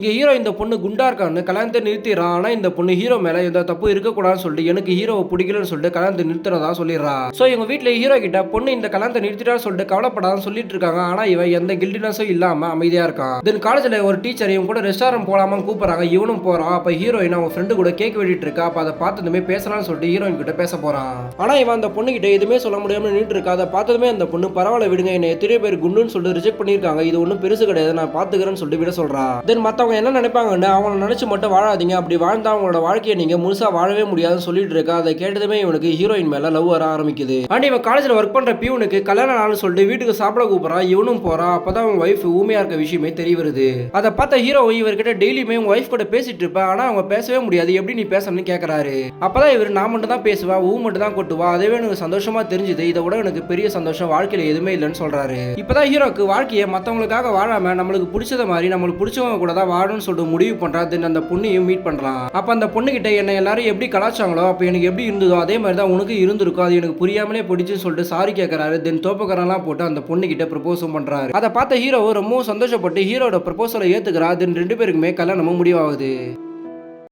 இங்க ஹீரோ இந்த பொண்ணு குண்டா இருக்கான்னு கல்யாணத்தை நிறுத்திடுறான். ஆனா இந்த பொண்ணு ஹீரோ மேல எந்த தப்பு இருக்கக்கூடாதுன்னு சொல்லிட்டு எனக்கு ஹீரோவை பிடிக்கலன்னு சொல்லிட்டு கல்யாணத்தை நிறுத்துறதா சொல்லிடுறா. சோ இவங்க வீட்டுல ஹீரோ கிட்ட பொண்ணு இந்த கல்யாணத்தை நிறுத்திட்டான்னு சொல்லிட்டு கவலைப்படாதுன்னு சொல்லிட்டு இருக்காங்க. ஆனா இவன் எந்த கில்டினஸும் இல்லாம அமைதியா இருக்கான். தென் காலேஜ்ல ஒரு டீச்சர் இவன் கூட ரெஸ்டாரண்ட் போலாமான்னு கூப்பிடுறாங்க. இவனும் போறான். அப்ப ஹீரோயின் அவன் ஃப்ரெண்டு கூட கேக் வெட்டிட்டு இருக்கா. அப்ப அதை பார்த்ததுமே பேசலாம்னு சொல்லிட்டு ஹீரோயின் கிட்ட பேச போறான். ஆனா இவன் அந்த பொண்ணு கிட்ட எதுவுமே சொல்ல முடியாம நின்று இருக்கா. அதை பார்த்ததுமே அந்த பொண்ணு பரவாயில்ல விடுங்க, என்ன எத்தனை பேர் குண்டுன்னு சொல்லிட்டு ரிஜெக்ட் பண்ணிருக்காங்க, இது ஒன்றும் பெருசு கிடையாது, நான் பாத்துக்கிறேன்னு சொல்லிட்டு விட சொல்றா. தென் மத்தவங்க என்ன நினைப்பாங்கன்னு அவனை நினைச்சு மட்டும் வாழாதீங்க, அப்படி வாழ்ந்தா அவங்களோட வாழ்க்கையை நீங்க முழுசா வாழவே முடியாதுன்னு சொல்லிட்டு இருக்கா. அதை கேட்டதுமே இவனுக்கு ஹீரோயின் மேல லவ் வர ஆரம்பிக்குது. அண்ட் இவன் காலேஜ்ல ஒர்க் பண்ற பியூனுக்கு கல்யாணம் நாள்னு சொல்லிட்டு வீட்டுக்கு சாப்பிட கூப்பிடுறான். இவனும் போறான். அப்பதான் அவன் ஒய்ஃப் ஊமையா இருக்க விஷயமே தெரிய வருது. அதை பார்த்த ஹீரோ இவர்கிட்ட டெய்லியுமே உங்க ஒய்ஃப் கூட பேசிட்டு இருப்பேன், ஆனா அவங்க பேசவே முடியாது, எப்படி நீ பேசணும்னு கேட்கறாரு. அப்பதான் இவர் நான் மட்டும் தான் பேசுவா, ஊ மட்டும் தான் கொட்டுவா, அதுவே எனக்கு சந்தோஷமா தெரிஞ்சுது, இதை விட எனக்கு பெரிய சந்தோஷம் வாழ்க்கையில எதுவுமே இல்லைன்னு சொல்றாரு. இப்பதான் ஹீரோக்கு வாழ்க்கையை மத்தவங்களுக்காக வாழாம நம்மளுக்கு பிடிச்சத மாதிரி நம்மளுக்கு பிடிச்சவங்க கூட தான் வாழணும்னு சொல்லிட்டு முடிவு பண்றா. அந்த பொண்ணையும் மீட் பண்றான். அப்ப அந்த பொண்ணு கிட்ட என்ன எல்லாரும் எப்படி கலாச்சாங்களோ அப்ப எனக்கு எப்படி இருந்ததோ அதே மாதிரி தான் உனக்கு இருந்திருக்கும், அது எனக்கு புரியாமலே பிடிச்சுன்னு சொல்லிட்டு சாரி கேட்கறாரு. தென் தோப்பக்கரெல்லாம் போட்டு அந்த பொண்ணு கிட்ட ப்ரப்போஸும் பண்றாரு. அதை பார்த்த ஹீரோ ரொம்ப சந்தோஷப்பட்டு ஹீரோட ப்ரப்போசலை ஏத்துக்கிறா. தென் ரெண்டு பேருக்குமே கல்யாணமும் முடிவாகுது.